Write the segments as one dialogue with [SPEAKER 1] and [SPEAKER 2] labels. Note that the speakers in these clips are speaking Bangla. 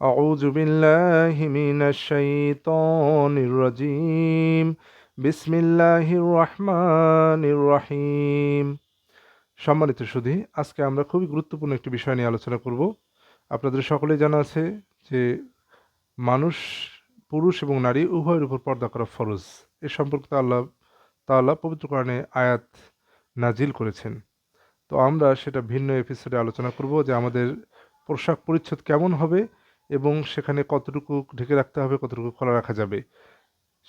[SPEAKER 1] أعوذ بالله من الشيطان الرجيم بسم الله الرحمن الرحيم। সম্মানিত সুধী, আজকে আমরা খুবই গুরুত্বপূর্ণ একটি বিষয় নিয়ে আলোচনা করব। আপনাদের সকলেই জানা আছে যে মানুষ, পুরুষ এবং নারী উভয়ের উপর পর্দা করা ফরজ। এ সম্পর্কে আল্লাহ তাআলা পবিত্র কোরআনে আয়াত নাজিল করেছেন। তো আমরা সেটা ভিন্ন এপিসোডে আলোচনা করব যে আমাদের পোশাক পরিচ্ছদ কেমন হবে এবং সেখানে কতটুকু ঢেকে রাখতে হবে, কতটুকু খোলা রাখা যাবে,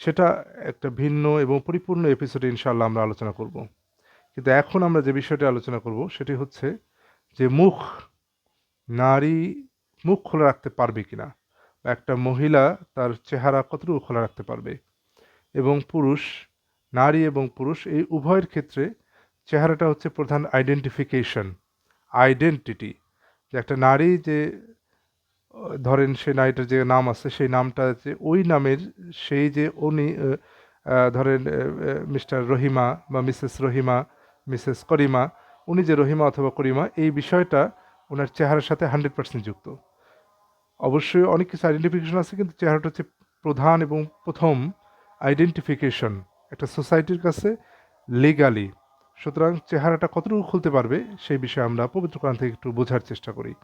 [SPEAKER 1] সেটা একটা ভিন্ন এবং পরিপূর্ণ এপিসোডে ইনশাআল্লাহ আমরা আলোচনা করব। কিন্তু এখন আমরা যে বিষয়টি আলোচনা করব সেটি হচ্ছে যে নারী মুখ খোলা রাখতে পারবে কিনা, বা একটা মহিলা তার চেহারা কতটুকু খোলা রাখতে পারবে, এবং নারী এবং পুরুষ এই উভয়ের ক্ষেত্রে চেহারাটা হচ্ছে প্রধান আইডেন্টিটি। যে একটা নারী যে ধরেন সে নারীটার যে নাম আছে সেই নামটা যে ওই নামের, সেই যে উনি ধরেন মিস্টার রহিমা বা মিসেস রহিমা, মিসেস করিমা, উনি যে রহিমা অথবা করিমা, এই বিষয়টা ওনার চেহারার সাথে 100% যুক্ত। অবশ্যই অনেক কিছু আইডেন্টিফিকেশন আছে, কিন্তু চেহারাটা হচ্ছে প্রধান এবং প্রথম আইডেন্টিফিকেশন একটা সোসাইটির কাছে লিগালি। সুতরাং চেহারাটা কতটুকু খুলতে পারবে সেই বিষয়ে আমরা পবিত্র কোরআন থেকে একটু বোঝার চেষ্টা করি।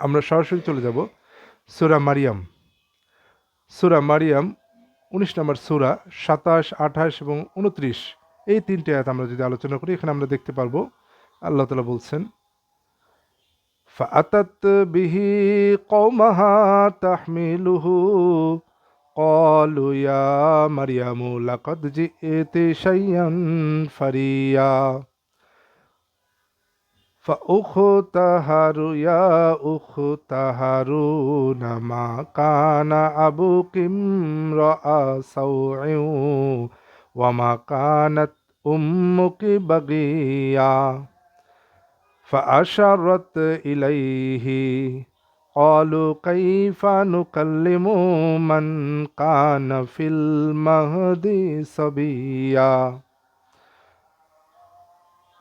[SPEAKER 1] আমরা সরাসরি চলে যাব সূরা মারিয়াম। সূরা মারিয়াম ১৯ নম্বর সূরা, ২৭, ২৮ এবং ২৯, এই তিনটে আয়াত আমরা যদি আলোচনা করি, এখানে আমরা দেখতে পারবো আল্লাহ তাআলা বলছেন, فأتت به قومها تحمله قالوا يا مريم لقد جئت شيئا فريا فأختها يا أخت هارون ما كان أبوك امرأ سوء وما كانت أمك بغيا فأشرت إليه قالوا كيف نكلم من كان في المهد صبيا।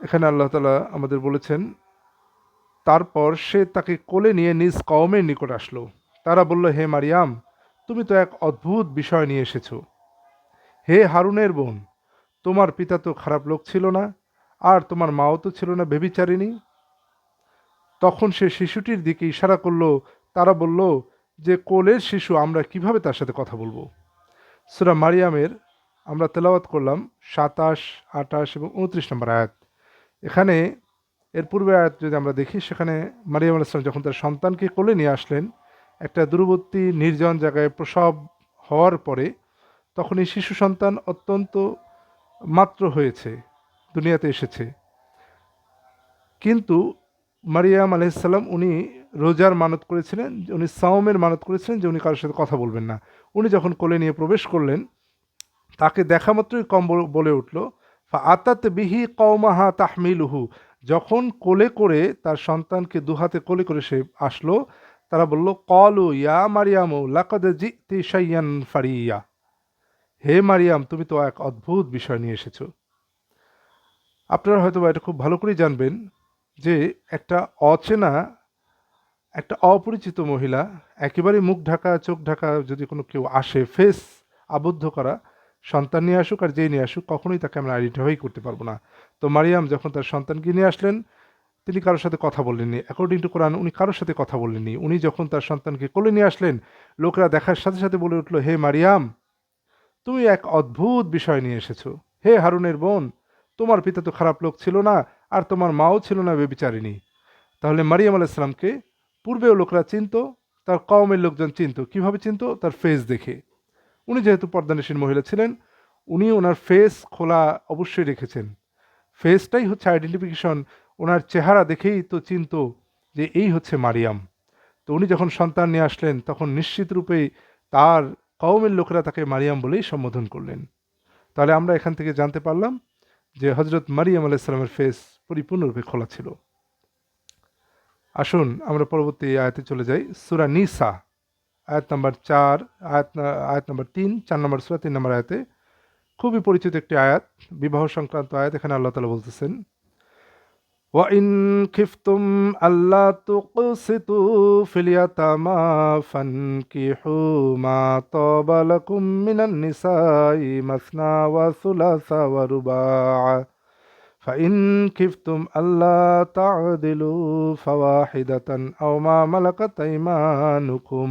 [SPEAKER 1] এখানে আল্লাহ তাআলা আমাদের বলেছেন, তারপর সে তাকে কোলে নিয়ে নিজ কওমের নিকট আসলো। তারা বলল, হে মারিয়াম, তুমি তো এক অদ্ভুত বিষয় নিয়ে এসেছো। হে হারুনের বোন, তোমার পিতা তো খারাপ লোক ছিল না, আর তোমার মাও তো ছিল না ব্যভিচারিণী। তখন সে শিশুটির দিকে ইশারা করল। তারা বলল যে কোলের শিশু, আমরা কিভাবে তার সাথে কথা বলবো। সূরা মারিয়ামের আমরা তেলাওয়াত করলাম ২৭, ২৮ এবং ২৯ নম্বর আয়াত। এখানে এর পূর্বে আয়াত যদি আমরা দেখি, সেখানে মারিয়াম আলাইহিস সালাম যখন তার সন্তানকে কোলে নিয়ে আসলেন একটা দূরবর্তী নির্জন জায়গায় প্রসব হওয়ার পরে, তখন এই শিশু সন্তান অত্যন্ত মাত্র হয়েছে, দুনিয়াতে এসেছে। কিন্তু মারিয়াম আলাইহিসসালাম উনি রোজার মানত করেছিলেন, উনি সাওমের মানত করেছিলেন যে উনি কারোর সাথে কথা বলবেন না। উনি যখন কোলে নিয়ে প্রবেশ করলেন, তাকে দেখা মাত্রই কম বলে উঠল, আতাত বিহি কওমাহা তাহমিলুহু। যখন কোলে করে তার সন্তানকে দুহাতে কোলে করে সে আসলো, তারা বলল, কলু ইয়া মারিয়ামু লাকাদ জিতি শাইয়ান ফারিয়া। হে মারিয়াম, তুমি তো এক অদ্ভুত বিষয় নিয়ে এসেছো। আপনারা হয়তো এটা খুব ভালো করেই জানবেন যে একটা অচেনা, একটা অপরিচিত মহিলা, একেবারে মুখ ঢাকা চোখ ঢাকা যদি কোনো কেউ আসে, ফেস আবদ্ধ করা, সন্তান নিয়ে আসুক আর যেই নিয়ে আসুক, কখনোই তাকে আমরা আইডেন্টিফাই করতে পারবো না। তো মারিয়াম যখন তার সন্তানকে নিয়ে আসলেন, তিনি কারোর সাথে কথা বললেননি। অ্যাকর্ডিং টু কোরআন উনি কারোর সাথে কথা বললেননি। উনি যখন তার সন্তানকে কোলে নিয়ে আসলেন, লোকেরা দেখার সাথে সাথে বলে উঠল, হে মারিয়াম, তুমি এক অদ্ভুত বিষয় নিয়ে এসেছো। হে হারুনের বোন, তোমার পিতা তো খারাপ লোক ছিল না, আর তোমার মাও ছিল না ব্যভিচারিণী। তাহলে মারিয়াম আলাইহিস সালামকে পূর্বেও লোকরা চিনত, তার কওমের লোকজন চিনত। কিভাবে চিনত? তার ফেস দেখে। উনি যেহেতু পর্দানসীন মহিলা ছিলেন, উনি ওনার ফেস খোলা অবশ্যই রেখেছেন। ফেসটাই হচ্ছে আইডেন্টিফিকেশন। ওনার চেহারা দেখেই তো চিনত যে এই হচ্ছে মারিয়াম। তো উনি যখন সন্তান নিয়ে আসলেন, তখন নিশ্চিত রূপেই তার কওমের লোকেরা তাকে মারিয়াম বলেই সম্বোধন করলেন। তাহলে আমরা এখান থেকে জানতে পারলাম যে হজরত মারিয়াম আলাইহিস সালামের ফেস পরিপূর্ণরূপে খোলা ছিল। আসুন আমরা পরবর্তী আয়াতে চলে যাই। সূরা নিসা আয়াত নাম্বার ৪, আয়াত নাম্বার ৩, ৪ নম্বর সূরা ৩ নম্বর আয়াতে খুবই পরিচিত একটি আয়াত, বিবাহ সংক্রান্ত আয়াত। এখানে আল্লাহ তাআলা বলতেছেন, وإن خفتم ألا تقسطوا في اليتامى فانكحوا ما طاب لكم من النساء مثنى وثلاث ورباع فإن خفتم ألا تعدلوا فواحدة أو ما ملكت أيمانكم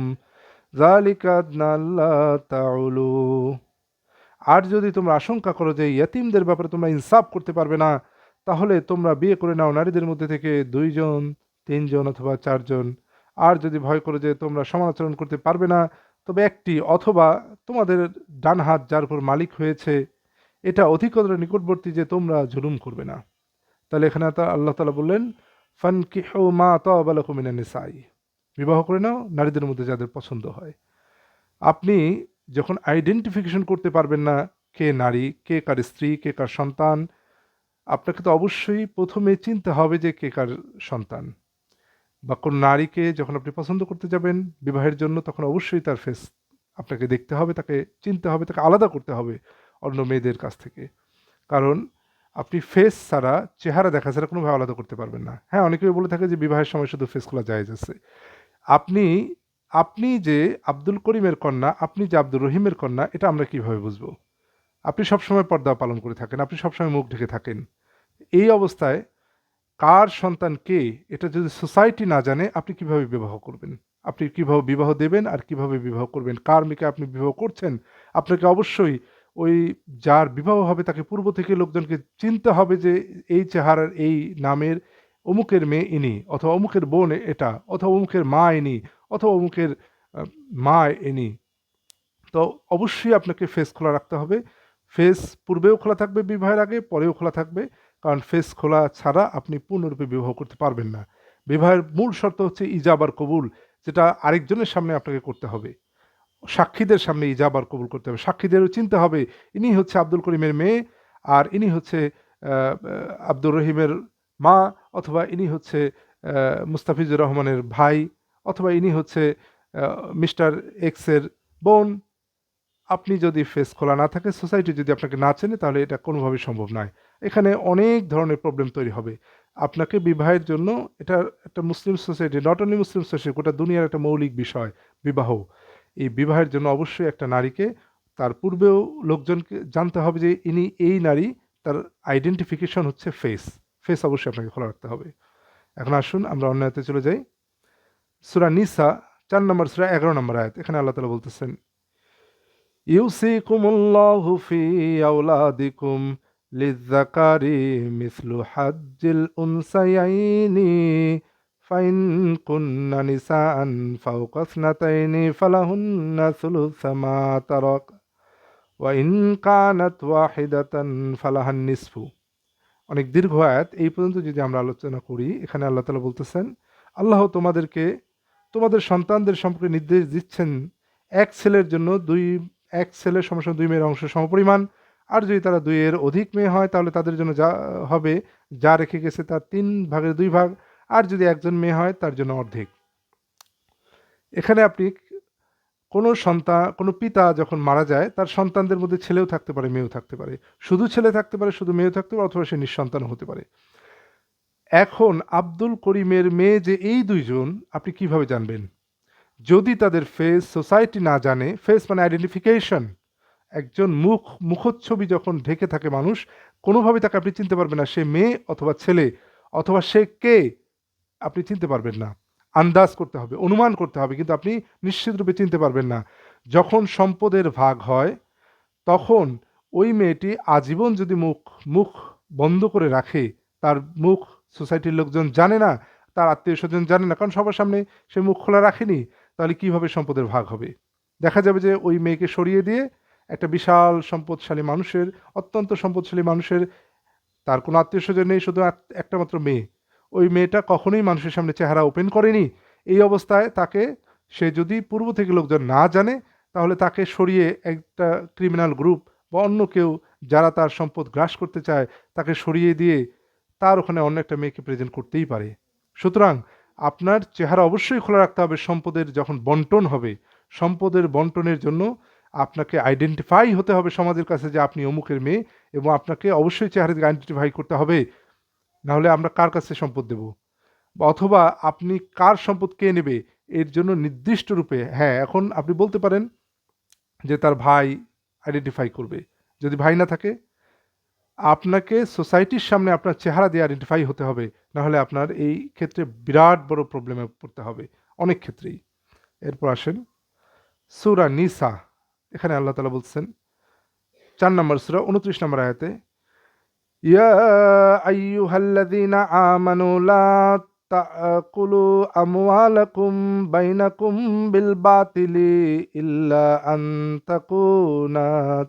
[SPEAKER 1] ذلك أدنى ألا تعولوا। আর যদি তোমরা আশঙ্কা করো যে ইয়েতিমদের ব্যাপারে তোমরা ইনসাফ করতে পারবে না, তাহলে তোমরা বিয়ে করে নাও নারীদের মধ্যে থেকে 2 জন, 3 জন অথবা 4 জন। আর যদি ভয় করো যে তোমরা সমাচরণ করতে পারবে না, তবে একটি অথবা তোমাদের ডান হাত যার উপর মালিক হয়েছে এটা অধিকতর নিকটবর্তী যে তোমরা জুলুম করবে না। তাহলে এখানে আল্লাহ তাআলা বললেন ফানকিহু মা তাবা লাকুম মিনান নিসাই, বিবাহ করে নাও নারীদের মধ্যে যাদের পছন্দ হয়। আপনি যখন আইডেন্টিফিকেশন করতে পারবেন না কে নারী, কে কার স্ত্রী, কে কার সন্তান, আপনাকে তো অবশ্যই প্রথমে চিনতে হবে যে কে কার সন্তান। বা কোন নারীকে যখন আপনি পছন্দ করতে যাবেন বিবাহের জন্য, তখন অবশ্যই তার ফেস আপনাকে দেখতে হবে, তাকে চিনতে হবে, তাকে আলাদা করতে হবে অন্য মেয়েদের কাছ থেকে। কারণ আপনি ফেস ছাড়া, চেহারা দেখা ছাড়া কোনোভাবে আলাদা করতে পারবেন না। হ্যাঁ, অনেকেই বলে থাকে যে বিবাহের সময় শুধু ফেস খোলা জায়েজ আছে। আপনি আপনি যে আব্দুল করিমের কন্যা, আপনি যে আব্দুর রহিমের কন্যা, এটা আমরা কিভাবে বুঝবো? আপনি সবসময় পর্দা পালন করে থাকেন, আপনি সবসময় মুখ ঢেকে থাকেন। এই অবস্থায় কার সন্তান কে, এটা যদি সোসাইটি না জানে আপনি কিভাবে বিবাহ করবেন? আপনি কিভাবে বিবাহ দেবেন আর কিভাবে বিবাহ করবেন? কার মেয়েকে আপনি বিবাহ করছেন? আপনাকে অবশ্যই ওই যার বিবাহ হবে তাকে পূর্ব থেকে লোকজনকে চিনতে হবে যে এই চেহারার, এই নামের, অমুকের মেয়ে ইনি, অথবা অমুকের বোন এটা, অথবা অমুকের মা ইনি, অথবা অমুকের মা ইনি। তো অবশ্যই আপনাকে ফেস খোলা রাখতে হবে। ফেস পূর্বেও খোলা থাকবে বিবাহের আগে, পরেও খোলা থাকবে। কারণ ফেস খোলা ছাড়া আপনি পূর্ণরূপে বিবাহ করতে পারবেন না। বিবাহের মূল শর্ত হচ্ছে ইজাব আর কবুল, যেটা আরেকজনের সামনে আপনাকে করতে হবে। সাক্ষীদের সামনে ইজাব আর কবুল করতে হবে। সাক্ষীদেরও চিনতে হবে ইনি হচ্ছে আব্দুল করিমের মেয়ে, আর ইনি হচ্ছে আব্দুর রহিমের মা, অথবা ইনি হচ্ছে মুস্তাফিজুর রহমানের ভাই, অথবা ইনি হচ্ছে মিস্টার এক্সের বোন। আপনি যদি ফেস খোলা না থাকে, সোসাইটি যদি আপনাকে না চেনে, তাহলে এটা কোনোভাবেই সম্ভব নয়। এখানে অনেক ধরনের প্রবলেম তৈরি হবে। আপনাকে বিবাহের জন্য, এটা একটা Muslim society, not only Muslim society, গোটা দুনিয়ার একটা মৌলিক বিষয় বিবাহ। এই বিবাহের জন্য অবশ্যই একটা নারীকে তার পূর্বেও লোকজনকে জানতে হবে যে ইনি এই নারী, তার আইডেন্টিফিকেশন হচ্ছে ফেস। ফেস অবশ্যই আপনাকে খোলা রাখতে হবে। এখন আসুন আমরা অন্য আয়াতে চলে যাই। সূরা নিসা 4 নম্বর সূরা 11 নম্বর আয়াত। এখানে আল্লাহ তাআলা বলতেছেন ইউসিকুমুল্লাহু ফি আওলাদিকুম লিযযাকারি মিসলু হাজ্জিল উনসায়াইনি ফাইন কুন্না নিসাআন ফাওকা ইসনাতাইনি ফালাহুন্না সুলুসু মা তারাক ওয়া ইন কানাত ওয়াহিদাতান ফালাহান নিসফু। অনেক দীর্ঘ আয়াত, এই পর্যন্ত যদি আমরা আলোচনা করি, এখানে আল্লাহ তাআলা বলতেছেন আল্লাহ তোমাদেরকে তোমাদের সন্তানদের সম্পর্কে নির্দেশ দিচ্ছেন এক ছেলের জন্য এক ছেলের সমান 2 মেয়ের অংশ সমপরিমাণ। আর যদি তারা 2 এর অধিক মেয়ে হয় তাহলে তাদের জন্য যা হবে, যা রেখে গেছে তার 3 ভাগের 2 ভাগ। আর যদি একজন মেয়ে হয় তার জন্য অর্ধেক। এখানে আপনি কোনো পিতা যখন মারা যায় তার সন্তানদের মধ্যে ছেলেও থাকতে পারে, মেয়েও থাকতে পারে, শুধু ছেলে থাকতে পারে, শুধু মেয়েও থাকতে পারে, অথবা সে নিঃসন্তান হতে পারে। এখন আব্দুল করিমের মেয়ে যে এই 2 জন, আপনি কিভাবে জানবেন? যদি তাদের ফেস সোসাইটি না জানে, ফেস মানে আইডেন্টিফিকেশন, একজন মুখচ্ছবি যখন ঢেকে থাকে মানুষ, কোনোভাবেই তাকে আপনি চিনতে পারবেন না সে মেয়ে অথবা ছেলে, অথবা সে কে, আপনি চিনতে পারবেন না। আন্দাজ করতে হবে, অনুমান করতে হবে, কিন্তু আপনি নিশ্চিত রূপে চিনতে পারবেন না। যখন সম্পদের ভাগ হয়, তখন ওই মেয়েটি আজীবন যদি মুখ বন্ধ করে রাখে, তার মুখ সোসাইটির লোকজন জানে না, তার আত্মীয়-স্বজন জানে না, কারণ সবার সামনে সে মুখ খোলা রাখেনি, তাহলে কিভাবে সম্পদের ভাগ হবে? দেখা যাবে যে ওই মেয়েকে সরিয়ে দিয়ে একটা বিশাল সম্পদশালী মানুষের, অত্যন্ত সম্পদশালী মানুষের, তার কোনো আত্মীয়-স্বজন নেই, শুধু একটা মাত্র মেয়ে। ওই মেয়েটা কখনোই মানুষের সামনে চেহারা ওপেন করেনি। এই অবস্থায় তাকে, সে যদি পূর্ব থেকে লোকজন না জানে, তাহলে তাকে সরিয়ে একটা ক্রিমিনাল গ্রুপ বা অন্য কেউ যারা তার সম্পদ গ্রাস করতে চায়, তাকে সরিয়ে দিয়ে তার ওখানে অন্য একটা মেয়েকে প্রেজেন্ট করতেই পারে। সুতরাং আপনার চেহারা অবশ্যই খোলা রাখতে হবে। সম্পদের যখন বন্টন হবে, সম্পদের বন্টনের জন্য আপনাকে আইডেন্টিফাই হতে হবে সমাজের কাছে যে আপনি অমুকের মেয়ে, এবং আপনাকে অবশ্যই চেহারা থেকে আইডেন্টিফাই করতে হবে। নাহলে আমরা কার কাছে সম্পদ দেব? বা অথবা আপনি কার সম্পদ কে নেবে এর জন্য নির্দিষ্ট রূপে, হ্যাঁ, এখন আপনি বলতে পারেন যে তার ভাই আইডেন্টিফাই করবে। যদি ভাই না থাকে, আপনাকে সোসাইটির সামনে আপনার চেহারা দিয়ে আইডেন্টিফাই হতে হবে। নাহলে আপনার এই ক্ষেত্রে বিরাট বড় প্রবলেমে পড়তে হবে অনেক ক্ষেত্রেই। এরপর আসেন সূরা নিসা। এখানে আল্লাহ তাআলা বলছেন ৪ নম্বর সূরা ২৯ নম্বর আয়াতে, ইয়া আইয়ুহাল্লাযীনা আমানু লা তাকুলু আমওয়ালাকুম বাইনাকুম বিল বাতিলি ইল্লা আন তাকুনা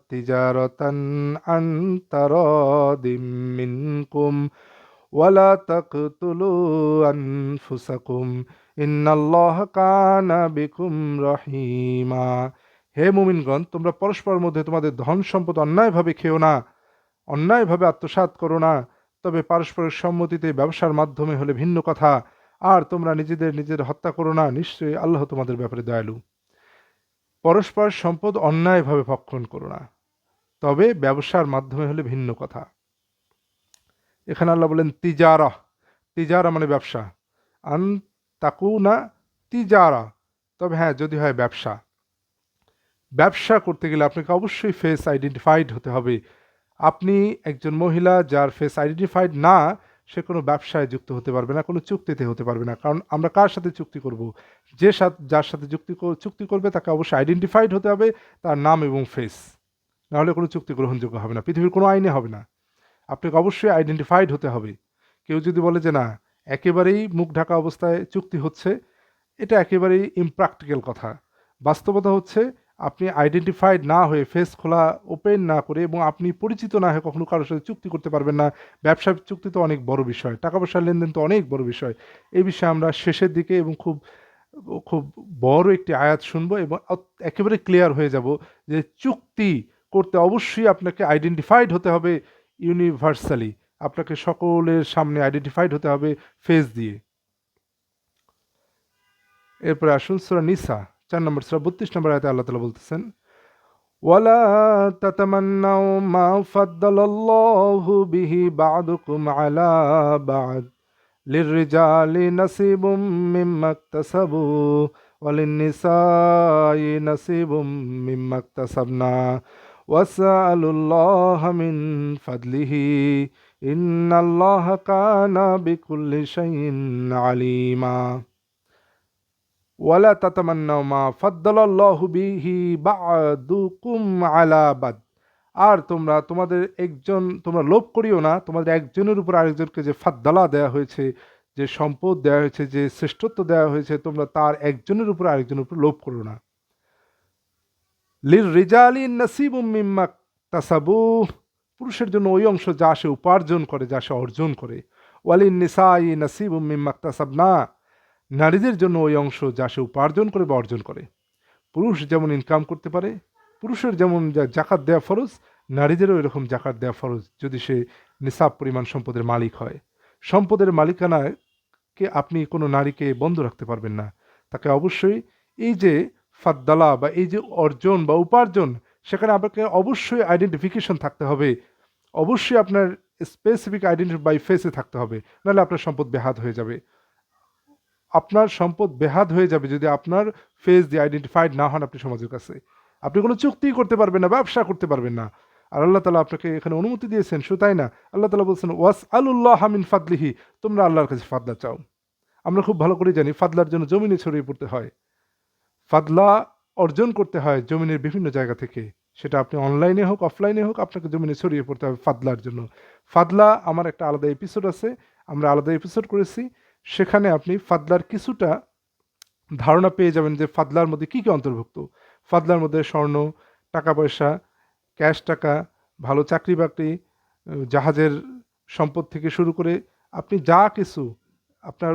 [SPEAKER 1] তিজারাতান আন তারাদিম মিনকুম ওয়ালা তাকতুলু আনফুসাকুম ইন্নাল্লাহা কানা বিকুম রহিমা। হে মুমিনগণ, তোমরা পরস্পরের মধ্যে তোমাদের ধন সম্পদ অন্যায়ভাবে খেও না, অন্যায়ভাবে আত্মসাৎ করো না, তবে পারস্পরিক সম্মতিতে ব্যবসার মাধ্যমে হলে ভিন্ন কথা। আর তোমরা নিজেদের হত্যা করো না, নিশ্চয়ই আল্লাহ তোমাদের ব্যাপারে দয়ালু। পরস্পর সম্পদ অন্যায়ভাবে ভক্ষণ করো না, তবে ব্যবসার মাধ্যমে হলে ভিন্ন কথা। এখানে আল্লাহ বলেন তিজারা, তিজারা মানে ব্যবসা। আন তাকুনা তিজারা, তবে হ্যাঁ, যদি হয় ব্যবসা। ব্যবসা করতে গেলে আপনাকে অবশ্যই ফেস আইডেন্টিফাইড হতে হবে। আপনি একজন মহিলা যার ফেস আইডেন্টিফাইড না, সে কোনো ব্যবসায় যুক্ত হতে পারবে না, কোনো চুক্তিতে হতে পারবে না। কারণ আমরা কার সাথে চুক্তি করব? যার সাথে চুক্তি করবে তাকে অবশ্যই আইডেন্টিফাইড হতে হবে, তার নাম এবং ফেস। নাহলে কোনো চুক্তি গ্রহণযোগ্য হবে না, পৃথিবীর কোনো আইনে হবে না। আপনাকে অবশ্যই আইডেন্টিফাইড হতে হবে। কেউ যদি বলে যে না, একেবারেই মুখ ঢাকা অবস্থায় চুক্তি হচ্ছে, এটা একেবারেই ইমপ্র্যাকটিক্যাল কথা। বাস্তবতা হচ্ছে আপনি আইডেন্টিফাইড না হয়ে, ফেস খোলা ওপেন না করে এবং আপনি পরিচিত না হয়ে কখনো কারোর সাথে চুক্তি করতে পারবেন না। ব্যবসা চুক্তি তো অনেক বড় বিষয়, টাকা পয়সার লেনদেন তো অনেক বড় বিষয়। এই বিষয়ে আমরা শেষের দিকে এবং খুব খুব বড় একটি আয়াত শুনবো এবং একেবারে ক্লিয়ার হয়ে যাব যে চুক্তি করতে অবশ্যই আপনাকে আইডেন্টিফাইড হতে হবে ইউনিভার্সালি। আপনাকে সকলের সামনে আইডেন্টিফাইড হতে হবে ফেস দিয়ে। এরপরে আসুন সূরা নিসা ৪ নম্বর সূরা ৩২ নম্বর আয়াতে আল্লাহ তাআলা বলতেছেন, ওয়ালা তাতামান্নাউ মা ফাদ্দালাল্লাহু বিহি বা'দুকুম আলা বা'দ লিররিজালি নাসিবুম মিম্মা ইকতাসাবু ওয়ালিন্নিসাই নাসিবুম মিম্মা ইকতাসাবনা ওয়াসআলুল্লাহা মিন ফাদলিহি ইন্নাল্লাহা কানা বিকুল্লি শাইইন আলিমা। ওয়ালা তাতামান্নাউ মা ফাদ্দালাল্লাহু বিহি বা'দুকুম আলা বাদ। আর তোমরা লোভ করিও না তোমাদের একজনের উপর আরেকজনকে যে ফাদ্দালা দেওয়া হয়েছে, যে সম্পদ দেওয়া হয়েছে, যে শ্রেষ্ঠত্ব দেওয়া হয়েছে, তোমরা তার একজনের উপর আরেকজনের উপর লোভ করো না। লির রিজালি নাসিবুম মিম্মা ইকতাসাবু, পুরুষের জন্য ওই অংশ যা সে উপার্জন করে, যা সে অর্জন করে। ওয়ালিন নিসাই নাসিবুম মিম্মা ইকতাসাবনা, নারীদের জন্য ওই অংশ যা সে উপার্জন করে বা অর্জন করে। পুরুষ যেমন ইনকাম করতে পারে, পুরুষের যেমন জাকাত দেওয়া ফরজ, নারীদেরও এরকম জাকাত দেওয়া ফরজ, যদি সে নিসাব পরিমাণ সম্পদের মালিক হয়। সম্পদের মালিকানাকে আপনি কোনো নারীকে বন্ধ রাখতে পারবেন না। তাকে অবশ্যই এই যে ফাদ্দালা বা এই যে অর্জন বা উপার্জন, সেখানে আপনাকে অবশ্যই আইডেন্টিফিকেশন থাকতে হবে। অবশ্যই আপনার স্পেসিফিক আইডেন্টি বাই ফেসে থাকতে হবে, নাহলে আপনার সম্পদ বেহাত হয়ে যাবে। আপনার সম্পদ বেহাত হয়ে যাবে যদি আপনার ফেস দিয়ে আইডেন্টিফাইড না হন আপনি সমাজের কাছে। আপনি কোনো চুক্তিই করতে পারবেন না, ব্যবসা করতে পারবেন না। আর আল্লাহ তাআলা আপনাকে এখানে অনুমতি দিয়েছেন, শুধু তাই না, আল্লাহ তাআলা বলছেন ওয়াসআলুল্লাহা মিন ফাদলিহি, তোমরা আল্লাহর কাছে ফাদলা চাও। আমরা খুব ভালো করে জানি ফাদলার জন্য জমিনে ছড়িয়ে পড়তে হয়। ফাদলা অর্জন করতে হয় জমিনের বিভিন্ন জায়গা থেকে। সেটা আপনি অনলাইনে হোক অফলাইনে হোক, আপনাকে জমিনে ছড়িয়ে পড়তে হবে ফাদলার জন্য। ফাদলা আমার একটা আলাদা এপিসোড আছে, আমরা আলাদা এপিসোড করেছি। সেখানে আপনি ফাদলার কিছুটা ধারণা পেয়ে যাবেন যে ফাদলার মধ্যে কী কী অন্তর্ভুক্ত। ফাদলার মধ্যে স্বর্ণ, টাকা পয়সা, ক্যাশ টাকা, ভালো চাকরি বাকরি, জাহাজের সম্পদ থেকে শুরু করে আপনি যা কিছু, আপনার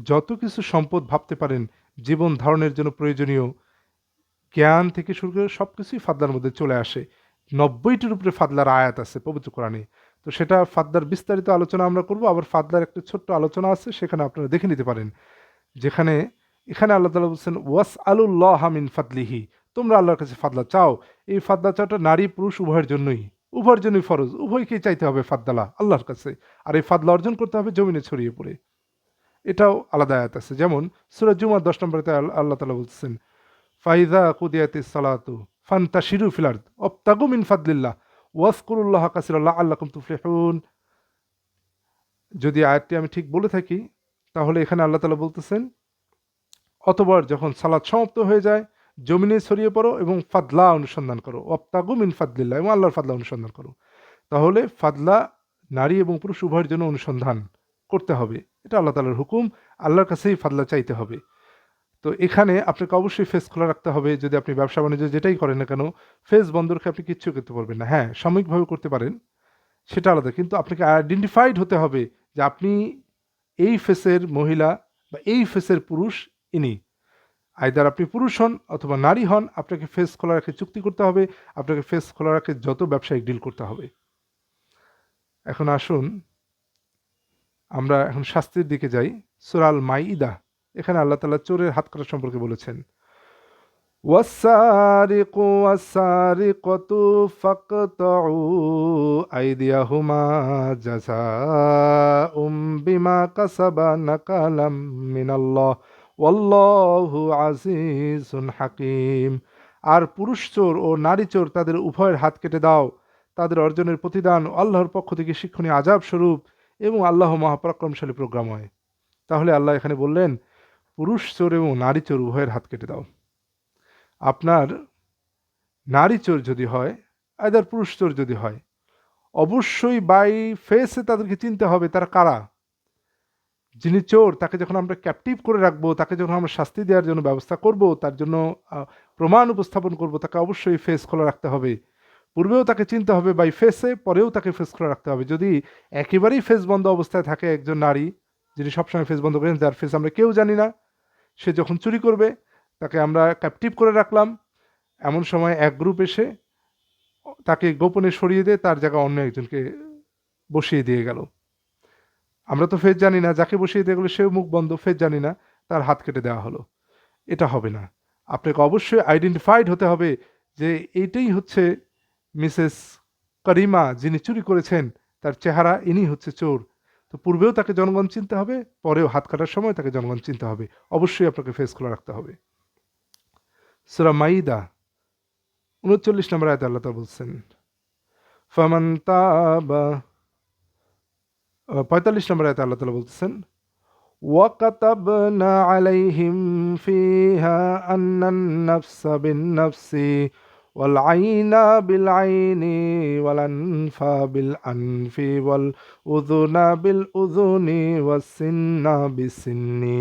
[SPEAKER 1] যত কিছু সম্পদ ভাবতে পারেন জীবন ধারণের জন্য প্রয়োজনীয়, জ্ঞান থেকে শুরু করে সব কিছুই ফাদলার মধ্যে চলে আসে। ৯০টির উপরে ফাদলার আয়াত আছে পবিত্র কোরআনে। তো সেটা ফাদলার বিস্তারিত আলোচনা আমরা করব। আবার ফাদলার একটা ছোট্ট আলোচনা আছে, সেখানে আপনারা দেখে নিতে পারেন। যেখানে এখানে আল্লাহ তাআলা বলছেন ওয়াসআলুল্লাহা মিন ফাদলিহি, তোমরা আল্লাহর কাছে ফাদলা চাও। এই ফাদলা চাওটা নারী পুরুষ উভয়ের জন্যই, উভয়ের জন্যই ফরজ, উভয়কেই চাইতে হবে ফাদ্দালা আল্লাহর কাছে, আর এই ফাদলা অর্জন করতে হবে জমিনে ছড়িয়ে পড়ে। এটাও আলাদা আয়াত আছে, যেমন সূরা জুমার 10 নম্বরে আল্লাহ তাআলা বলছেন ফাইযা কুদিয়াতিস সালাতু ফান্তাশিরু ফিল আরদ ওয়াবতাগু মিন ফাদলিল্লাহ ওয়াজকুরুল্লাহা কাসীরান লাআল্লাকুম তুফলিহুন। যদি আয়াতটি আমি ঠিক বলে থাকি তাহলে এখানে আল্লাহ তাআলা বলতেছেন অতঃপর যখন সালাত সমাপ্ত হয়ে যায় জমিনে ছড়িয়ে পড়ো এবং ফাদলা অনুসন্ধান করো, ওয়াবতাগু মিন ফাদলিল্লাহ, এবং আল্লাহর ফাদলা অনুসন্ধান করো। তাহলে ফাদলা নারী এবং পুরুষ উভয়ের জন্য অনুসন্ধান করতে হবে, এটা আল্লাহ তাআলার হুকুম, আল্লাহর কাছেই ফাদলা চাইতে হবে। তো এখানে আপনাকে অবশ্যই ফেস খোলা রাখতে হবে। যদি আপনি ব্যবসা বাণিজ্য যেটাই করেন না কেন, ফেস বন্ধ রেখে আপনি কিচ্ছু করতে পারবেন না। হ্যাঁ, সাময়িকভাবে করতে পারেন, সেটা আলাদা, কিন্তু আপনাকে আইডেন্টিফাইড হতে হবে যে আপনি এই ফেসের মহিলা বা এই ফেসের পুরুষ, ইনি আইদার আপনি পুরুষ হন অথবা নারী হন, আপনাকে ফেস খোলা রেখে চুক্তি করতে হবে, আপনাকে ফেস খোলা রেখে যত ব্যবসায়িক ডিল করতে হবে। এখন আসুন আমরা এখন শাস্তির দিকে যাই। সূরা আল মাইদা, এখানে আল্লাহ তাআলা চোরের হাত কাটা সম্পর্কে বলেছেন ওয়াস-সারিকু ওয়াস-সারিকাতু ফাকতাউ আইদিয়াহুমা জাযাউম বিমা কাসাবা নাকালাম মিনাল্লাহ ওয়াল্লাহু আজিজুন হাকীম। আর পুরুষ চোর ও নারী চোর তাদের উভয়ের হাত কেটে দাও, তাদের অর্জনের প্রতিদান আল্লাহর পক্ষ থেকে শিক্ষণীয় আযাব স্বরূপ, এবং আল্লাহ মহাপরাক্রমশালী প্রজ্ঞাময়। তাহলে আল্লাহ এখানে বললেন পুরুষ চোর এবং নারী চোর উভয়ের হাত কেটে দাও। আপনার নারী চোর যদি হয়, আইদার পুরুষ চোর যদি হয়, অবশ্যই বাই ফেসে তাদেরকে চিনতে হবে তারা কারা। যিনি চোর তাকে যখন আমরা ক্যাপটিভ করে রাখবো, তাকে যখন আমরা শাস্তি দেওয়ার জন্য ব্যবস্থা করব, তার জন্য প্রমাণ উপস্থাপন করব, তাকে অবশ্যই ফেস খোলা রাখতে হবে। পূর্বেও তাকে চিনতে হবে বাই ফেসে, পরেও তাকে ফেস খোলা রাখতে হবে। যদি একেবারেই ফেস বন্ধ অবস্থায় থাকে একজন নারী, যিনি সবসময় ফেস বন্ধ করেন, যার ফেস আমরা কেউ জানি না, সে যখন চুরি করবে তাকে আমরা ক্যাপটিভ করে রাখলাম, এমন সময় এক গ্রুপ এসে তাকে গোপনে সরিয়ে দিয়ে তার জায়গায় অন্য একজনকে বসিয়ে দিয়ে গেল। আমরা তো ফেস জানি না, যাকে বসিয়ে দিয়ে গেলো সেও মুখ বন্ধ, ফেস জানি না, তার হাত কেটে দেওয়া হলো। এটা হবে না। আপনাকে অবশ্যই আইডেন্টিফাইড হতে হবে যে এইটাই হচ্ছে মিসেস করিমা, যিনি চুরি করেছেন, তার চেহারা, ইনি হচ্ছে চোর। তো পূর্বেও তাকে জনগণ চিনতে হবে, পরেও হাত কাটার সময় তাকে জনগণ চিনতে হবে। অবশ্যই আপনাকে ফেস খোলা রাখতে হবে। সূরা মাইদা 39 নম্বর আয়াতে আল্লাহ তাআলা বলছেন ফামান তাবা, 45 নম্বর আয়াতে আল্লাহ তাআলা বলতেছেন ওয়াকাতাবনা আলাইহিম ফিহা আন্নান নাফসা বিন-নাফসি ওয়াল আইনা বিল আইনি ওয়াল আনফা বিল আনফি ওয়াল উযুনা বিল উযুনি ওয়াস সিন্না বিস সিন্নি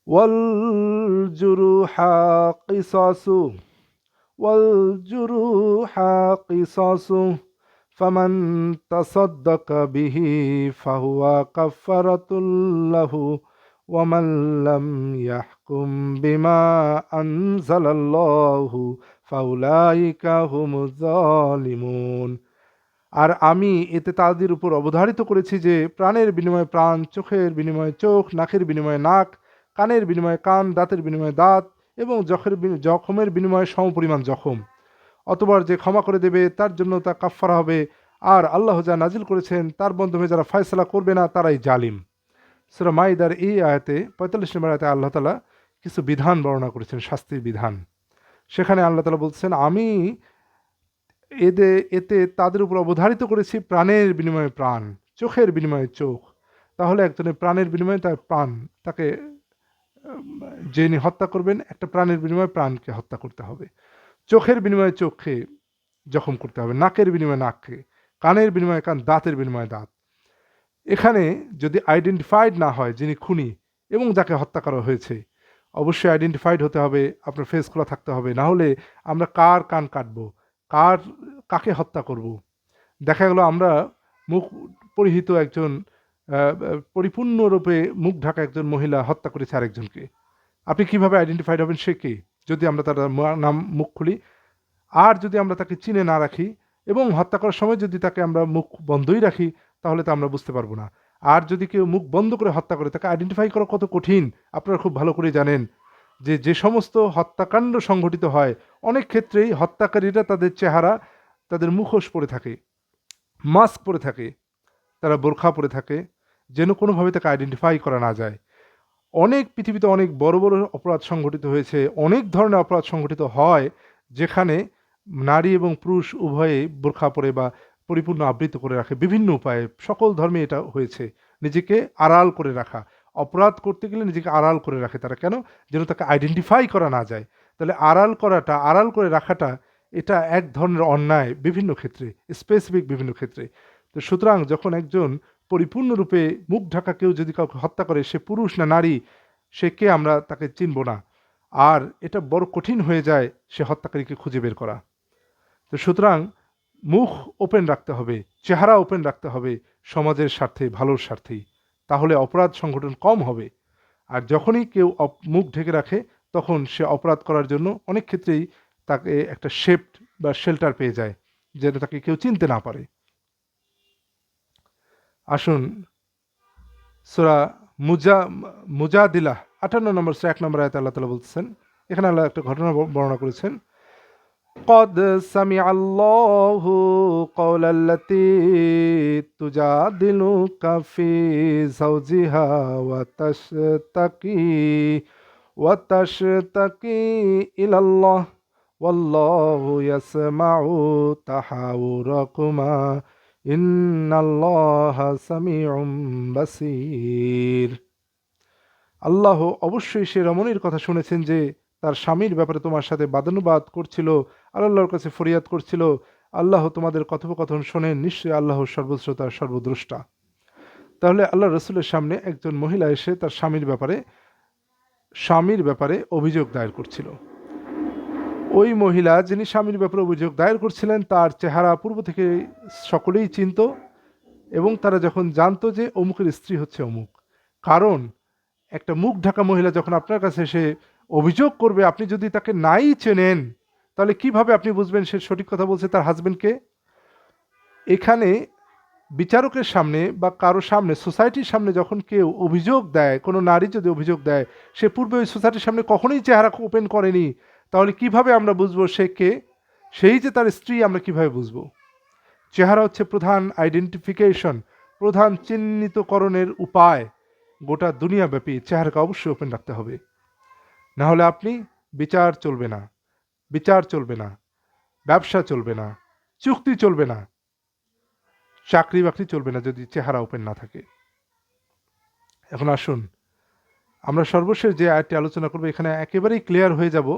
[SPEAKER 1] ওয়াল জুরুহা কিসাসু والجروح قصاص فمن تصدق به فهو كفارة له ومن لم يحكم بما أنزل الله فأولئك هم الظالمون। আর আমি এতে তাদের উপর অবধারিত করেছি যে প্রাণের বিনিময়ে প্রাণ, চোখের বিনিময়ে চোখ, নাকের বিনিময়ে নাক, কানের বিনিময়ে কান, দাঁতের বিনিময়ে দাঁত, এবং জখমের বিনিময়ে সমপরিমাণ জখম। অতবার যে ক্ষমা করে দেবে তার জন্য তা কাফফারা হবে, আর আল্লাহ যা নাজিল করেছেন তার মাধ্যমে যারা ফয়সালা করবে না তারাই জালিম। সূরা মাইদার এই আয়াতে 45 নম্বর আয়াতে আল্লাহ তাআলা কিছু বিধান বর্ণনা করেছেন, শাস্তির বিধান। সেখানে আল্লাহ তাআলা বলছেন আমি এতে তাদের উপর অবধারিত করেছি প্রাণের বিনিময়ে প্রাণ, চোখের বিনিময়ে চোখ। তাহলে একজনের প্রাণের বিনিময়ে তার প্রাণ, তাকে যিনি হত্যা করবেন একটা প্রাণের বিনিময়ে প্রাণকে হত্যা করতে হবে, চোখের বিনিময়ে চোখকে জখম করতে হবে, নাকের বিনিময়ে নাককে, কানের বিনিময়ে কান, দাঁতের বিনিময়ে দাঁত। এখানে যদি আইডেন্টিফাইড না হয় যিনি খুনি এবং যাকে হত্যা করা হয়েছে, অবশ্যই আইডেন্টিফাইড হতে হবে, আপনার ফেস খোলা থাকতে হবে, না হলে আমরা কার কান কাটবো, কাকে হত্যা করব। দেখা গেল আমরা মুখ পরিহিত একজন পরিপূর্ণরূপে মুখ ঢাকা একজন মহিলা হত্যা করেছে আরেকজনকে, আপনি কিভাবে আইডেন্টিফাইড হবেন সে কে, যদি আমরা তার নাম মুখ খুলি? আর যদি আমরা তাকে চিনে না রাখি এবং হত্যা করার সময় যদি তাকে আমরা মুখ বন্ধই রাখি, তাহলে তো আমরা বুঝতে পারবো না। আর যদি কেউ মুখ বন্ধ করে হত্যা করে, তাকে আইডেন্টিফাই করা কত কঠিন আপনারা খুব ভালো করে জানেন। যে সমস্ত হত্যাকাণ্ড সংঘটিত হয়, অনেক ক্ষেত্রেই হত্যাকারীরা তাদের চেহারা তাদের মুখোশ পরে থাকে, মাস্ক পরে থাকে, তারা বোরখা পরে থাকে, যেন কোনোভাবে তাকে আইডেন্টিফাই করা না যায়। অনেক পৃথিবীতে অনেক বড় বড় অপরাধ সংঘটিত হয়েছে, অনেক ধরনের অপরাধ সংঘটিত হয় যেখানে নারী এবং পুরুষ উভয়ে বোরখা পরে বা পরিপূর্ণ আবৃত করে রাখে বিভিন্ন উপায়ে। সকল ধর্মে এটা হয়েছে, নিজেকে আড়াল করে রাখা। অপরাধ করতে গেলে নিজেকে আড়াল করে রাখে তারা, কেন? যেন তাকে আইডেন্টিফাই করা না যায়। তাহলে আড়াল করাটা, আড়াল করে রাখাটা, এটা এক ধরনের অন্যায় বিভিন্ন ক্ষেত্রে, স্পেসিফিক বিভিন্ন ক্ষেত্রে। তো সুতরাং যখন একজন পরিপূর্ণরূপে মুখ ঢাকা কেউ যদি কাউকে হত্যা করে, সে পুরুষ না নারী, সে কে আমরা তাকে চিনব না। আর এটা বড় কঠিন হয়ে যায় সে হত্যাকারীকে খুঁজে বের করা। তো সুতরাং মুখ ওপেন রাখতে হবে, চেহারা ওপেন রাখতে হবে সমাজের স্বার্থে, ভালোর স্বার্থেই। তাহলে অপরাধ সংগঠন কম হবে। আর যখনই কেউ মুখ ঢেকে রাখে, তখন সে অপরাধ করার জন্য অনেক ক্ষেত্রেই তাকে একটা শেপড বা শেল্টার পেয়ে যায়, যেন তাকে কেউ চিনতে না পারে। আসুন সূরা মুজাদিলা 58 নম্বর সূরা 1 নম্বর আয়াতে আল্লাহ তাআলা বলতেছেন, এখানে আল্লাহ একটা ঘটনা বর্ণনা করেছেন। قد سمع الله قول التي تجادلك في زوجها وتشتكي إلى الله والله يسمع تحاوركما إن الله سميع بصير। আল্লাহ অবশ্যই সে রমণীর কথা শুনেছেন যে তার স্বামীর ব্যাপারে তোমার সাথে বাদানুবাদ করছিল, আল্লাহর কাছে ফরিয়াদ করছিল। আল্লাহ তোমাদের কথোপকথন শোনেন, নিশ্চয়ই আল্লাহ সর্বশ্রোতা সর্বদ্রষ্টা। তাহলে আল্লাহ রসুলের সামনে একজন মহিলা এসে তার স্বামীর ব্যাপারে অভিযোগ দায়ের করছিল। ওই মহিলা যিনি স্বামীর ব্যাপারে অভিযোগ দায়ের করছিলেন, তার চেহারা পূর্ব থেকে সকলেই চিনত, এবং তারা যখন জানতো যে অমুকের স্ত্রী হচ্ছে অমুক। কারণ একটা মুখ ঢাকা মহিলা যখন আপনার কাছে এসে অভিযোগ করবে, আপনি যদি তাকে নাই চেনেন, তাহলে কিভাবে আপনি বুঝবেন সে সঠিক কথা বলছে, তার হাজবেন্ডকে? এখানে বিচারকের সামনে বা কারো সামনে, সোসাইটির সামনে যখন কেউ অভিযোগ দেয়, কোনো নারী যদি অভিযোগ দেয়, সে পূর্বে ওই সোসাইটির সামনে কখনোই চেহারা ওপেন করেনি, তাহলে কিভাবে আমরা বুঝবো সে কে? সেই যে তার স্ত্রী, আমরা কিভাবে বুঝবো? চেহারা হচ্ছে প্রধান আইডেন্টিফিকেশন, প্রধান চিহ্নিতকরণের উপায়। গোটা দুনিয়াব্যাপী চেহারাকে অবশ্যই ওপেন রাখতে হবে, না হলে আপনি বিচার চলবে না, ব্যবসা চলবে না, চুক্তি চলবে না, চাকরি বাকরি চলবে না যদি চেহারা ওপেন না থাকে। এখন আসুন আমরা সর্বশেষ যে আয়াতটি আলোচনা করবো, এখানে একেবারেই ক্লিয়ার হয়ে যাব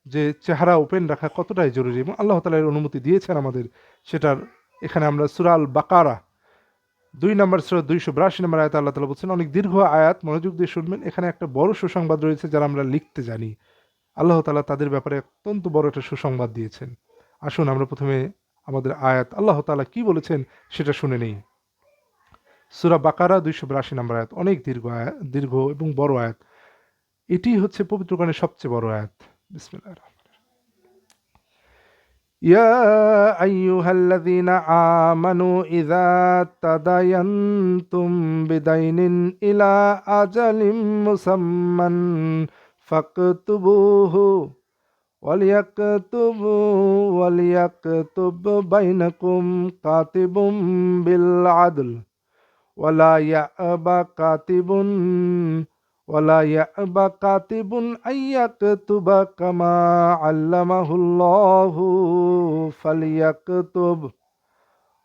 [SPEAKER 1] যে চেহারা ওপেন রাখা কতটাই জরুরি, এবং আল্লাহ তাআলা এর অনুমতি দিয়েছেন আমাদের সেটার। এখানে আমরা সূরা আল বাকারা 2 নম্বর সূরা 282 নম্বর আয়াতে আল্লাহ তাআলা বলছেন, অনেক দীর্ঘ আয়াত, মনোযোগ দিয়ে শুনবেন। এখানে একটা বড় সুসংবাদ রয়েছে, যারা আমরা লিখতে জানি, আল্লাহ তাআলা তাদের ব্যাপারে অত্যন্ত বড় একটা সুসংবাদ দিয়েছেন। আসুন আমরা প্রথমে আমাদের আয়াত আল্লাহ তাআলা কি বলেছেন সেটা শুনে নেই। সূরা বাকারা 282 নম্বর আয়াত, অনেক দীর্ঘ এবং বড় আয়াত। এটি হচ্ছে পবিত্র কোরআনের সবচেয়ে বড় আয়াত। বিসমিল্লাহির রহমানির রহিম। ইয়া আইয়ুহাল্লাযীনা আমানু ইযা তাদায়ানতুম বিদাইনিন ইলা আজালিম মুসাম্মান ফাকতুবুহু ওয়ালিয়াকতুব বাইনাকুম কাতিবুম বিল আদল ওয়ালা ইয়াবা কাতিবুন আইয়াকতুবা কামা আল্লামাহুল্লাহু ফালিয়াকতুব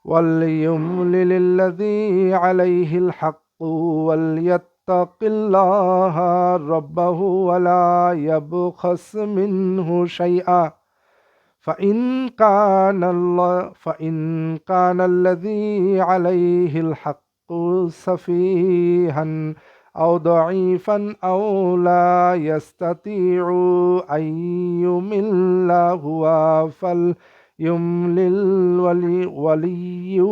[SPEAKER 1] ওয়ালিয়ুমলিল্লাযী আলাইহিল হাক্কু ওয়ালিয়াত্তাকিল্লাহা রাব্বাহু ওয়ালা ইয়াবখাস মিনহু শাইআ فإن كان الذي عليه الحق سفيها أو ضعيفا أو لا يستطيع أن يمل هو فليملل وليه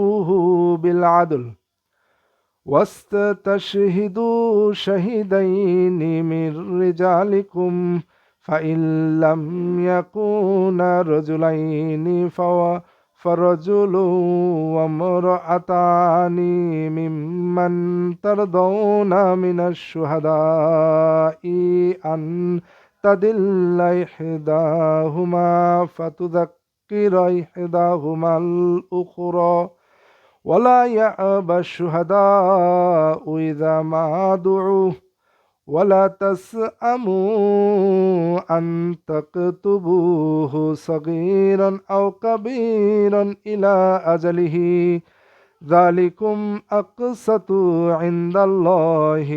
[SPEAKER 1] بالعدل واستشهدوا شهيدين من رجالكم فإن لم يكونا رجلين فرجل وامرأتان ممن ترضون من الشهداء أن تضل إحداهما تذكر إحداهما الأخرى ولا يأبى الشهداء إذا ما دعوا ولا تسأموا أن تكتبوه صغيرا أو كبيرا إلى أجله ذلكم أقسط عند الله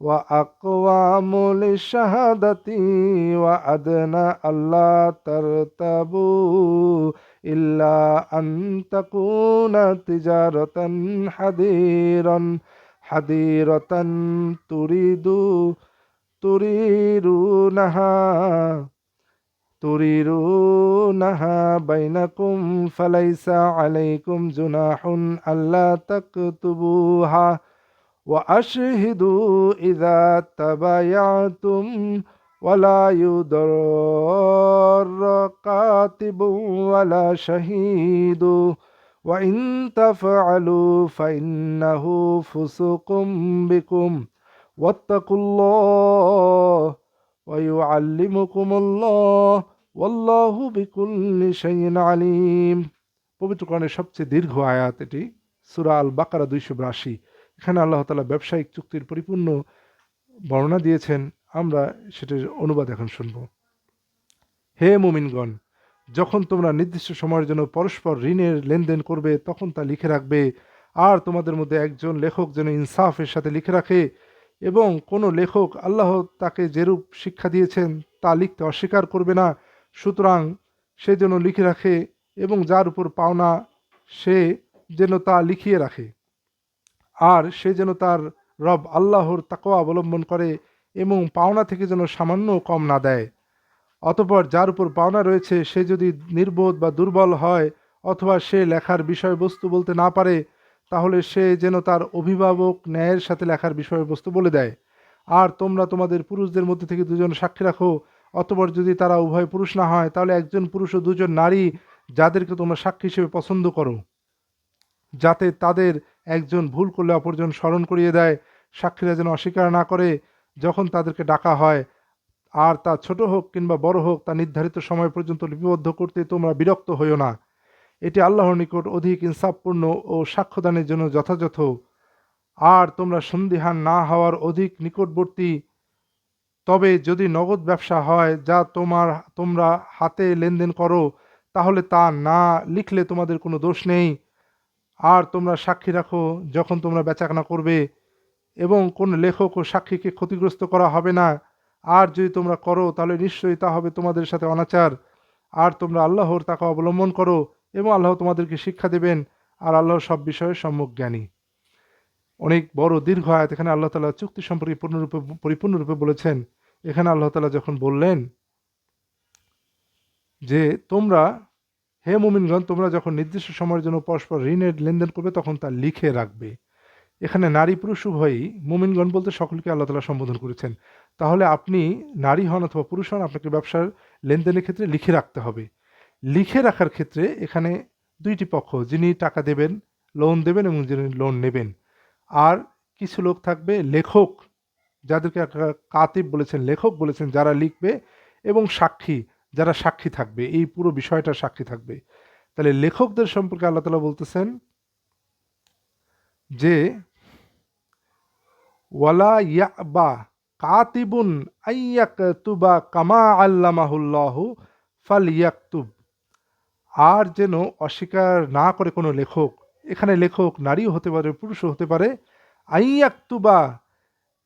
[SPEAKER 1] وأقوام للشهادة وأدنى ألا ترتابوا إلا أن تكون تجارة حديرة تريدونها بينكم فليس عليكم جناح ألا تكتبوها وأشهدوا إذا تبايعتم ولا يضر كاتب ولا شهيد وإن تفعلوا فإنه فسوق بكم واتقوا الله ويعلمكم الله والله بكل شيء عليم। পবিত্র কোরআনের সবচেয়ে দীর্ঘ আয়াত এটি, সূরা আল বাকারা 282। এখানে আল্লাহ তাআলা ব্যবসায়িক চুক্তির পরিপূর্ণ বর্ণনা দিয়েছেন। আমরা সেটির অনুবাদ এখন শুনব। হে মুমিনগণ, যখন তোমরা নির্দিষ্ট সময়ের জন্য পরস্পর ঋণের লেনদেন করবে তখন তা লিখে রাখবে, আর তোমাদের মধ্যে একজন লেখক যেন ইনসাফের সাথে লিখে রাখে, এবং কোনো লেখক আল্লাহ তাকে যেরূপ শিক্ষা দিয়েছেন তা লিখতে অস্বীকার করবে না। সুতরাং সে যেন লিখে রাখে, এবং যার উপর পাওনা সে যেন তা লিখিয়ে রাখে, আর সে যেন তার রব আল্লাহর তাকওয়া অবলম্বন করে এবং পাওনা থেকে যেন সামান্য কম না দেয়। অতঃপর যার উপর পাওনা রয়েছে সে যদি নির্বোধ বা দুর্বল হয় অথবা সে লেখার বিষয়বস্তু বলতে না পারে, তাহলে সে যেন তার অভিভাবক ন্যায়ের সাথে লেখার বিষয়বস্তু বলে দেয়। আর তোমরা তোমাদের পুরুষদের মধ্যে থেকে দুজন সাক্ষী রাখো। অতঃপর যদি তারা উভয় পুরুষ না হয় তাহলে একজন পুরুষ ও দুজন নারী যাদেরকে তোমরা সাক্ষী হিসেবে পছন্দ করো, যাতে তাদের একজন ভুল করলে অপরজন স্মরণ করিয়ে দেয়। সাক্ষীরা যেন অস্বীকার না করে যখন তাদেরকে ডাকা হয়, আর তা ছোট হোক কিংবা বড় হোক তা নির্ধারিত সময় পর্যন্ত লিপিবদ্ধ করতে তোমরা বিরক্ত হইও না। এটি আল্লাহর নিকট অধিক ইনসাফপূর্ণ ও সাক্ষ্যদানের জন্য যথাযথ। আর তোমরা সন্দিহান না হওয়ার অধিক নিকটবর্তী। তবে যদি নগদ ব্যবসা হয় যা তোমরা হাতে লেনদেন করো, তাহলে তা না লিখলে তোমাদের কোনো দোষ নেই। আর তোমরা সাক্ষী রাখো যখন তোমরা বেচাকেনা করবে, এবং কোন লেখক ও সাক্ষীকে ক্ষতিগ্রস্ত করা হবে না। আর যদি তোমরা করো তাহলে নিশ্চয়ই তা হবে তোমাদের সাথে অনাচার। আর তোমরা আল্লাহর তাকওয়া অবলম্বন করো, এবং আল্লাহ তোমাদেরকে শিক্ষা দেবেন, আর আল্লাহ সব বিষয়ে সম্যক জ্ঞানী। অনেক বড় দীর্ঘ আয়াত। এখানে আল্লাহ তাআলা চুক্তি সম্পর্কে পরিপূর্ণরূপে বলেছেন। এখানে আল্লাহ তাআলা যখন বললেন যে তোমরা, হে মুমিনগণ, তোমরা যখন নির্দিষ্ট সময়ের জন্য পরস্পর ঋণের লেনদেন করবে তখন তা লিখে রাখবে। এখানে নারী পুরুষ উভয়ই, মুমিনগণ বলতে সকলকে আল্লাহ তাআলা সম্বোধন করেছেন। তাহলে আপনি নারী হন অথবা পুরুষ হন, আপনাকে ব্যবসার লেনদেনের ক্ষেত্রে লিখে রাখতে হবে। লিখে রাখার ক্ষেত্রে এখানে দুইটি পক্ষ, যিনি টাকা দেবেন, লোন দেবেন, এবং যিনি লোন নেবেন। আর কিছু লোক থাকবে লেখক, যাদেরকে কাতিব বলেছেন, লেখক বলেছেন, যারা লিখবে, এবং সাক্ষী, যারা সাক্ষী থাকবে, এই পুরো বিষয়টা সাক্ষী থাকবে। তাহলে লেখকদের সম্পর্কে আল্লাহ তাআলা বলতেছেন যে ওয়ালা ইয়াবা কাতিবুন আইয়াকতুবা কামা আল্লামাহুল্লাহু ফালইয়াকতুব। আর যেন অস্বীকার না করে কোনো লেখক, এখানে লেখক নারীও হতে পারে পুরুষও হতে পারে, আইয়াকতুবা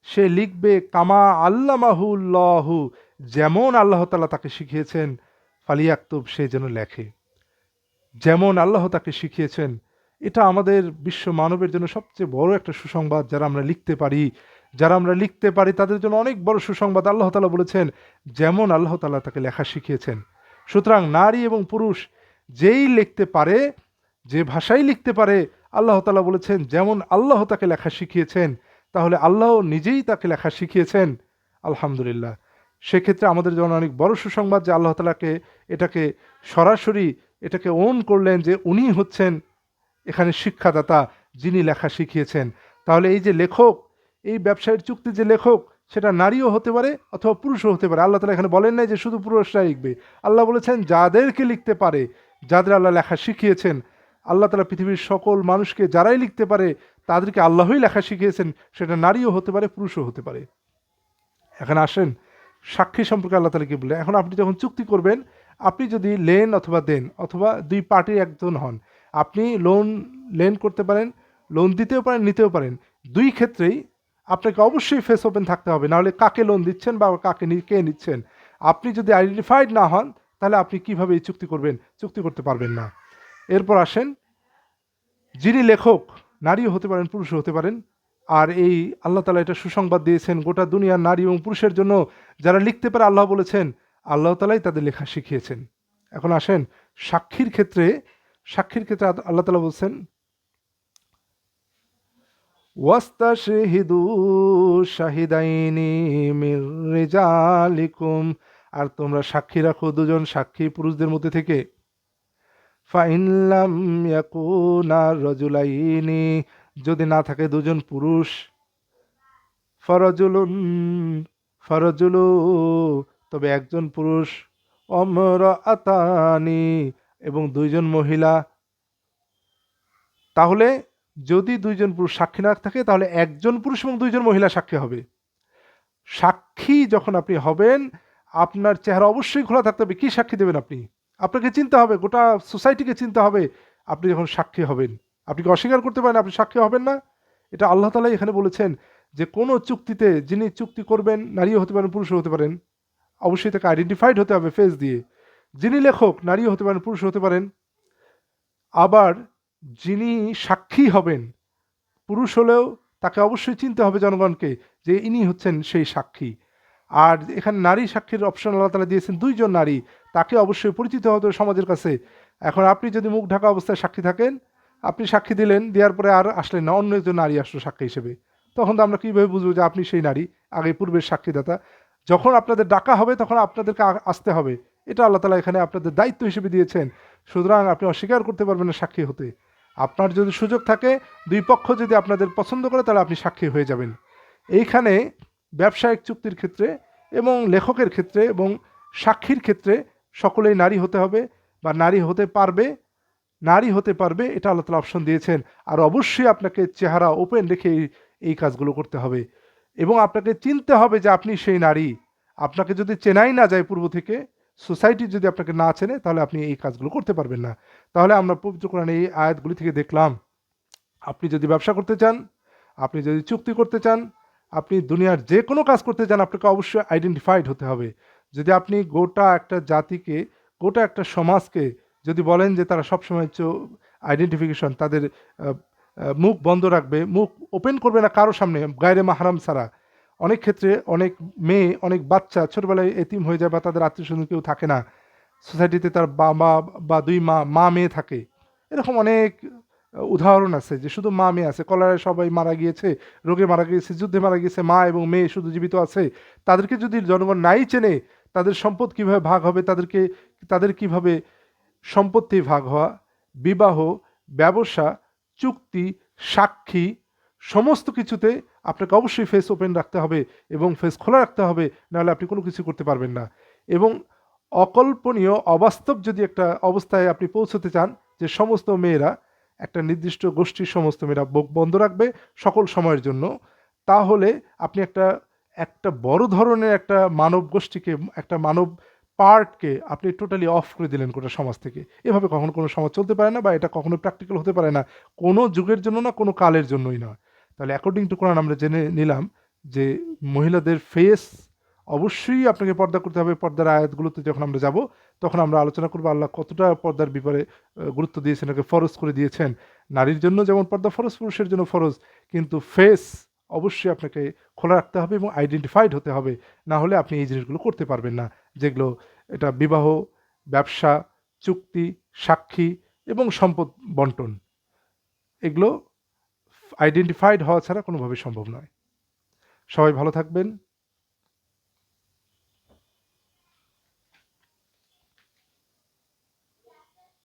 [SPEAKER 1] সে লিখবে, কামা আল্লামাহুল্লাহু যেমন আল্লাহ তাআলা তাকে শিখিয়েছেন, ফালিয়াকতুব সে যেন লেখে যেমন আল্লাহ তাকে শিখিয়েছেন। এটা আমাদের বিশ্ব মানবের জন্য সবচেয়ে বড় একটা সুসংবাদ। যারা আমরা লিখতে পারি তাদের জন্য অনেক বড় সুসংবাদ। আল্লাহ তাআলা বলেছেন যেমন আল্লাহ তাআলা তাকে লেখা শিখিয়েছেন। সুতরাং নারী এবং পুরুষ যেই লিখতে পারে, যে ভাষাই লিখতে পারে, আল্লাহ তাআলা বলেছেন যেমন আল্লাহ তাকে লেখা শিখিয়েছেন, তাহলে আল্লাহ নিজেই তাকে লেখা শিখিয়েছেন। আলহামদুলিল্লাহ। সেক্ষেত্রে আমাদের জন্য অনেক বড় সুসংবাদ যে আল্লাহ তাআলাকে এটাকে সরাসরি এটাকে ওন করলেন যে উনি হচ্ছেন এখানে শিক্ষাদাতা, যিনি লেখা শিখিয়েছেন। তাহলে এই যে লেখক, এই ব্যবসায়ের চুক্তি যে লেখক, সেটা নারীও হতে পারে অথবা পুরুষও হতে পারে। আল্লাহ তাআলা এখানে বলেন নাই যে শুধু পুরুষরা লিখবে। আল্লাহ বলেছেন যাদেরকে লিখতে পারে, যাদের আল্লাহ লেখা শিখিয়েছেন, আল্লাহ তাআলা পৃথিবীর সকল মানুষকে যারাই লিখতে পারে তাদেরকে আল্লাহই লেখা শিখিয়েছেন, সেটা নারীও হতে পারে পুরুষও হতে পারে। এখন আসেন সাক্ষী সম্পর্কে আল্লাহ তাআলা কি বললেন। এখন আপনি যখন চুক্তি করবেন, আপনি যদি লেন অথবা দেন অথবা দুই পার্টির একজন হন, আপনি লেন করতে পারেন, লোন দিতেও পারেন, নিতেও পারেন। দুই ক্ষেত্রেই আপনাকে অবশ্যই ফেস ওপেন থাকতে হবে, নাহলে কাকে লোন দিচ্ছেন বা কাকে কে নিচ্ছেন আপনি যদি আইডেন্টিফাইড না হন, তাহলে আপনি কিভাবে এই চুক্তি করবেন? চুক্তি করতে পারবেন না। এরপর আসেন, যিনি লেখক নারীও হতে পারেন পুরুষও হতে পারেন। আর এই আল্লাহ তাআলা এটা সুসংবাদ দিয়েছেন গোটা দুনিয়ার নারী এবং পুরুষের জন্য, যারা লিখতে পারে আল্লাহ বলেছেন আল্লাহ তাআলাই তাদের লেখা শিখিয়েছেন। এখন আসেন সাক্ষীর ক্ষেত্রে। আল্লাহ তাআলা বলছেন ওয়াস্তাশহিদু শাহিদাইনি মির রিজালিকুম, আর তোমরা সাক্ষী রাখো দুজন সাক্ষী পুরুষদের মধ্যে থেকে। ফাইন লাম ইয়াকুনা রাজুলাইনি, যদি না থাকে দুজন পুরুষ, ফারাজুলুন ফারাজুলু, তবে একজন পুরুষ, অমরাআতানি, এবং দুইজন মহিলা। তাহলে যদি দুইজন পুরুষ সাক্ষী না থাকে তাহলে একজন পুরুষ এবং দুইজন মহিলা সাক্ষী হবে। সাক্ষী যখন আপনি হবেন, আপনার চেহারা অবশ্যই খোলা থাকতে হবে। কি সাক্ষী দেবেন আপনি? আপনাকে চিনতে হবে, গোটা সোসাইটিকে চিনতে হবে আপনি যখন সাক্ষী হবেন। আপনি কি অস্বীকার করতে পারেন আপনি সাক্ষী হবেন না? এটা আল্লাহ তাআলাই এখানে বলেছেন যে কোনো চুক্তিতে যিনি চুক্তি করবেন, নারীও হতে পারেন পুরুষও হতে পারেন, অবশ্যই তাকে আইডেন্টিফাইড হতে হবে ফেস দিয়ে। যিনি লেখক নারীও হতে পারেন পুরুষও হতে পারেন। আবার যিনি সাক্ষী হবেন পুরুষ হলেও তাকে অবশ্যই চিনতে হবে জনগণকে যে ইনি হচ্ছেন সেই সাক্ষী। আর এখানে নারী সাক্ষীর অপশন আল্লাহ তাআলা দিয়েছেন দুইজন নারী, তাকে অবশ্যই পরিচিত হতে হবে সমাজের কাছে। এখন আপনি যদি মুখ ঢাকা অবস্থায় সাক্ষী থাকেন, আপনি সাক্ষী দিলেন, দেওয়ার পরে আর আসলেন না, অন্য একজন নারী আসলো সাক্ষী হিসেবে, তখন তো আমরা কীভাবে বুঝবো যে আপনি সেই নারী আগে পূর্বের সাক্ষীদাতা? যখন আপনাদের ডাকা হবে তখন আপনাদেরকে আসতে হবে, এটা আল্লাহ তাআলা এখানে আপনাদের দায়িত্ব হিসেবে দিয়েছেন। সুতরাং আপনি অস্বীকার করতে পারবেন না সাক্ষী হতে। আপনার যদি সুযোগ থাকে, দুই পক্ষ যদি আপনাদের পছন্দ করে, তাহলে আপনি সাক্ষী হয়ে যাবেন। এইখানে ব্যবসায়িক চুক্তির ক্ষেত্রে এবং লেখকের ক্ষেত্রে এবং সাক্ষীর ক্ষেত্রে সকলেই নারী হতে হবে বা নারী হতে পারবে, এটা আল্লাহ তাআলা অপশন দিয়েছেন। আর অবশ্যই আপনাকে চেহারা ওপেন রেখে এই কাজগুলো করতে হবে এবং আপনাকে চিনতে হবে যে আপনি সেই নারী। আপনাকে যদি চেনাই না যায় পূর্ব থেকে, সোসাইটি যদি আপনাকে না চেনে, তাহলে আপনি এই কাজগুলো করতে পারবেন না। তাহলে আমরা পবিত্র কোরআনে এই আয়াতগুলি থেকে দেখলাম, আপনি যদি ব্যবসা করতে চান, আপনি যদি চুক্তি করতে চান, আপনি দুনিয়ার যে কোনো কাজ করতে চান, আপনাকে অবশ্যই আইডেন্টিফাইড হতে হবে। যদি আপনি গোটা একটা জাতিকে, গোটা একটা সমাজকে যদি বলেন যে তারা সবসময় আইডেন্টিফিকেশন, তাদের মুখ বন্ধ রাখবে, মুখ ওপেন করবে না কারো সামনে গায়রে মাহরাম ছাড়া। অনেক ক্ষেত্রে অনেক মেয়ে, অনেক বাচ্চা ছোটবেলায় এতিম হয়ে যায় বা তাদের আত্মীয় স্বজন কেউ থাকে না, সোসাইটিতে তার বাবা বা দুই মা মেয়ে থাকে। এরকম অনেক উদাহরণ আছে যে শুধু মা মেয়ে আছে, কলেরায় সবাই মারা গিয়েছে, রোগে মারা গিয়েছে, যুদ্ধে মারা গিয়েছে, মা এবং মেয়ে শুধু জীবিত আছে। তাদেরকে যদি জনগণ নাই চেনে, তাদের সম্পদ কিভাবে ভাগ হবে, তাদের কিভাবে সম্পত্তি ভাগ হওয়া, বিবাহ, ব্যবসা, চুক্তি, সাক্ষী, সমস্ত কিছুতে আপনাকে অবশ্যই ফেস ওপেন রাখতে হবে এবং ফেস খোলা রাখতে হবে, নাহলে আপনি কোনো কিছু করতে পারবেন না। এবং অকল্পনীয়, অবাস্তব যদি একটা অবস্থায় আপনি পৌঁছতে চান যে সমস্ত মেয়েরা, একটা নির্দিষ্ট গোষ্ঠীর সমস্ত মেয়েরা বুক বন্ধ রাখবে সকল সময়ের জন্য, তাহলে আপনি একটা বড় ধরনের একটা মানব গোষ্ঠীকে, একটা মানব পার্টকে আপনি টোটালি অফ করে দিলেন গোটা সমাজ থেকে। এভাবে কখনো কোনো সমাজ চলতে পারে না বা এটা কখনো প্র্যাকটিক্যাল হতে পারে না, কোনো যুগের জন্য না, কোনো কালের জন্যই নয়। তাহলে অ্যাকর্ডিং টু কোরআন আমরা জেনে নিলাম যে মহিলাদের ফেস অবশ্যই আপনাকে পর্দা করতে হবে। পর্দার আয়াতগুলোতে যখন আমরা যাব তখন আমরা আলোচনা করবো আল্লাহ কতটা পর্দার ব্যাপারে গুরুত্ব দিয়েছেন, ওকে ফরজ করে দিয়েছেন। নারীর জন্য যেমন পর্দা ফরজ, পুরুষের জন্য ফরজ, কিন্তু ফেস অবশ্যই আপনাকে খোলা রাখতে হবে এবং আইডেন্টিফাইড হতে হবে, না হলে আপনি এই জিনিসগুলো করতে পারবেন না, যেগুলো এটা বিবাহ, ব্যবসা, চুক্তি, সাক্ষী এবং সম্পদ বন্টন, এগুলো আইডেন্টিফাইড হওয়া ছাড়া কোনোভাবে সম্ভব নয়। সবাই ভালো থাকবেন।